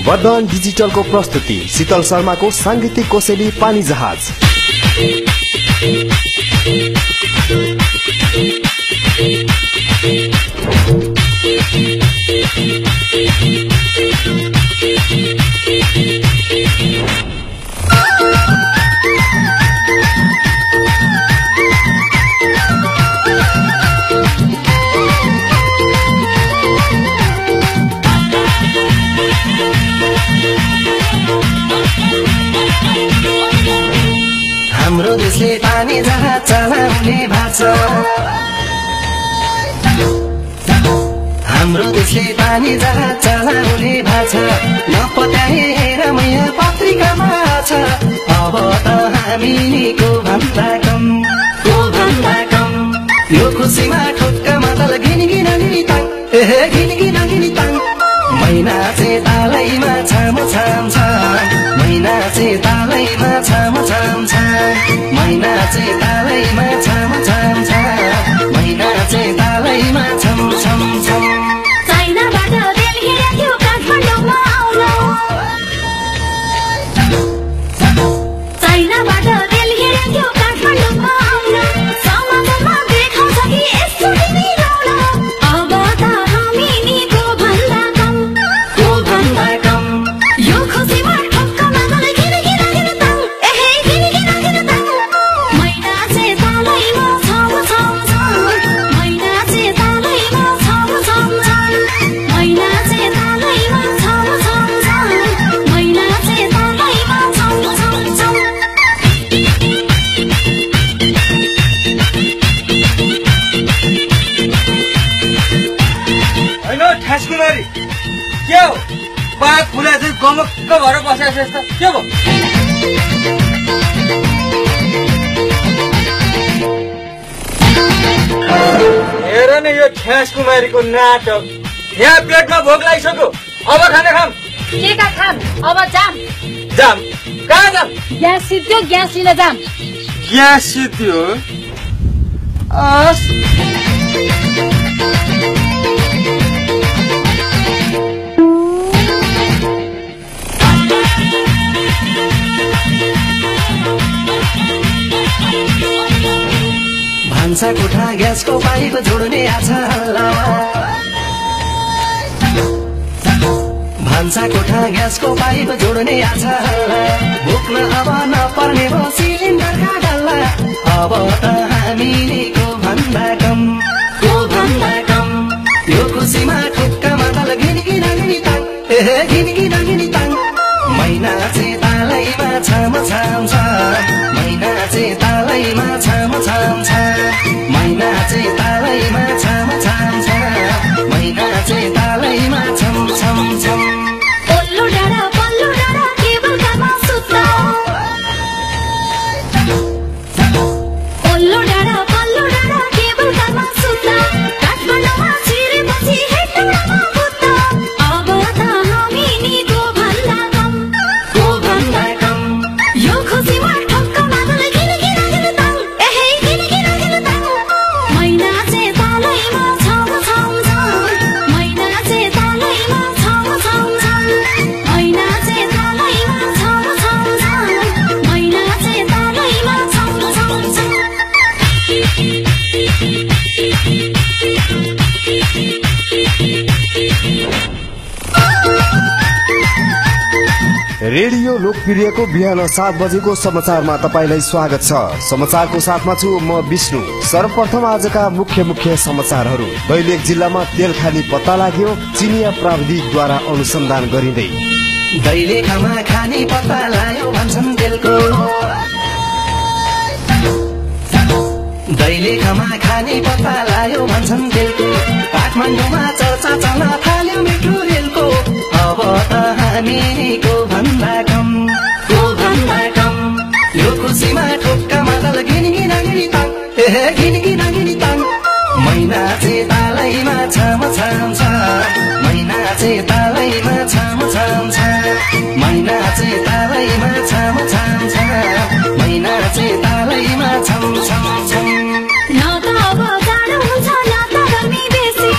वर्धन डिजिटलको प्रस्तुति शीतल शर्माको सांगीतिक कोसेली पानी जहाज। हाम्रो देशले पानी जहाज चलाउने भाषा, हाम्रो देशले पानी जहाज चलाउने भाषा नपत्याए हेर मैया पत्रिकामा छ। अब त हामीको भन्दा कम, को भन्दा कम, यो खुसीमा ठुक्कामा तल घिनघिन ताङ, एहे घिनघिन ताङ। मैना चाहिँ तालैमा छाम छाम छ, मैना चाहिँ तालैमा छाम छाम छ, मैना चाहिँ तालैमा छाम छाम छ, मैना चाहिँ तालैमा छम छम छम। चाइनाबाट दिल्ली थियो काठमाडौँमा आउन, चाइनाबाट दिल्ली थियो काठमाडौँमा आउन, समाचारमा देखाउँछ कि यस्तो तिमीहरू अब त हामी निको भन्दा कम, को भन्दा कम, यो खुसीमा ठक्कमा मलाई घिनघिन ताङ, एहे घिनघिन ताङ। मैना चाहिँ तालैमा छम छम छ, मैना चाहिँ तालैमा छम छम छ, मैना चाहिँ तालैमा छम छम छ, मैना चाहिँ तालैमा छम छम छ। होइन ठ्यासकुमारी, के हो पात फुला चाहिँ गमक्क भएर बसेको छ यस्तो, के भयो? हेर न यो ठ्यासकुमारीको नाटक। यहाँ पेटमा भोक लागिसक्यो, अब खाना खाम। के का खाम? अब जाम, जाम कहाँ जाम? ग्यास सिद्धो, ग्यास लिन जाम। ग्यास सिद्धो? भान्सा कोठा ग्यासको पाइप जोड्ने आछ हल्लामा, भान्सा कोठा ग्यासको पाइप जोड्ने आछ हल्ला, भोक्न अब नपर्ने भयो सिलिन्डरका डल्ला। अब त हामीको भन्दा कम, को भन्दा कम, यो खुसीमा ठुक्कामा तल घिनघिन ताङ, एहे घिनघिन ताङ। मैना चाहिँ तालैमा छाम छाम छ, मैना चाहिँ तालैमा छाम छाम छ, मैना चाहिँ तालैमा छाम छाम छ, मैना चाहिँ तालैमा छम छम छम। पल्लो डाँडा केबल कारमा सुत्दा, पल्लो डाँडा केबल कारमा सुत्दा, काठमाडौँमा छिरेपछि हेटौडामा बुझ्दा। अब त हामी निको भन्दा कम, को भन्दा कम, यो खुसीमा ठक्कमा मलाई घिनघिन ताङ, एहे घिनघिन ताङ। मैना चाहिँ तालैमा छम छम छ, मैना चाहिँ तालैमा छम छम छ, मैना चाहिँ तालैमा छम छम छ, मैना चाहिँ तालैमा छम छम छ। रेडियो लोकप्रियको बिहान 7 बजेको समाचारमा तपाईलाई स्वागत छ। समाचारको साथमा छु म विष्णु। सर्वप्रथम आजका मुख्य समाचारहरू। दैलेख जिल्लामा तेल खानी पत्ता लाग्यो, चिनिया प्राविधिकद्वारा अनुसन्धान गरिँदै। दैलेखमा खानी पत्ता लाग्यो भन्छन् तेलको, दैलेखमा खानी पत्ता लाग्यो भन्छन् तेलको, काठमाडौँमा चर्चा चल्न थाल्यो मिठो रेलको। अब त हामीको भन्दा कम, को भन्दा कम, यो खुसीमा ठुक्कामा तल घिनघिन ताङ, एहे घिनघिन ताङ। मैना चाहिँ तालैमा छाम छाम छ, मैना चाहिँ तालैमा छाम छाम छ, मैना चाहिँ तालैमा छाम छाम छ, मैना चाहिँ तालैमा छम छम छम। न त अब जाडो हुन्छ न त गर्मी बेसी,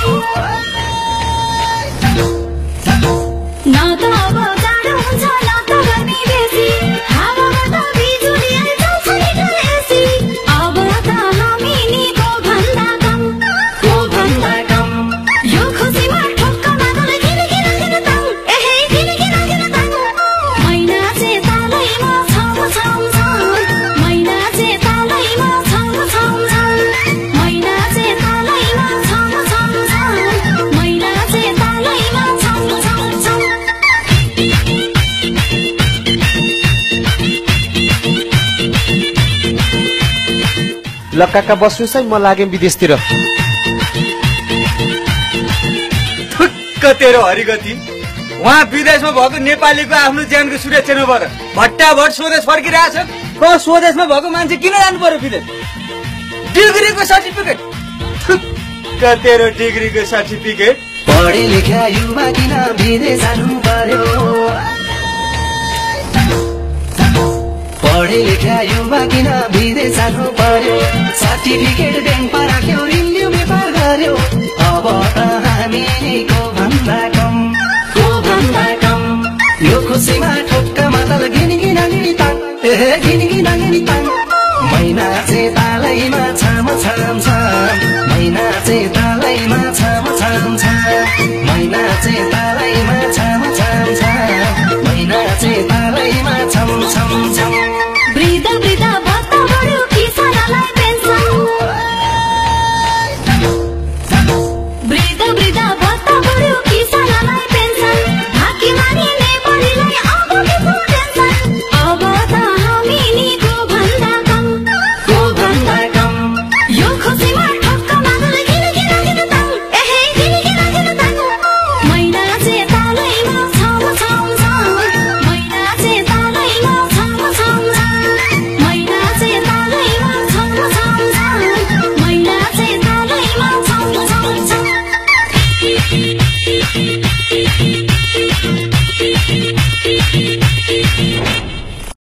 न त अब जाडो हुन्छ लत गर्ने बेसी हावाबाट बिजुली चल्छ नि एसी अब त हामी नि को भन्दा कम यो खुसीमा ठोक्क मादल किन तङ एहे किन तङ मैना चाहिँ तालैमा छम छम छम मैना चाहिँ तालैमा छम छम छम मैना चाहिँ तालैमा छम छम छम मैना चाहिँ तालैमा छम छम छम ल काका बस्नुहोस् है, म लागेँ विदेशतिर। ठुक्क तेरो हरिगति उहाँ विदेशमा भएको नेपालीको आफ्नो ज्यानको सुरक्षा नभएर भट्टाभट स्वदेश फर्किरहेछ। स्वदेशमा भएको मान्छे किन जानु पर्यो विदेश? डिग्रीको सर्टिफिकेट, ठुक्क तेरो डिग्रीको सर्टिफिकेट। पढे लेखा युवा किन विदेश जानु पर्यो? पढे लेखा युवा किन विदेश जानु पर्यो? सर्टिफिकेट ब्याङ्कमा राख्यो, रिन्यु पेपर गर्यो। अब त हामी को भन्दा कम यो खुसीमा ठोक्क मादल घिनी ताङ एहे घिनी ताङ मैना चाहिँ तालैमा छम छम छम मैना चाहिँ तालैमा छम छम छम मैना चाहिँ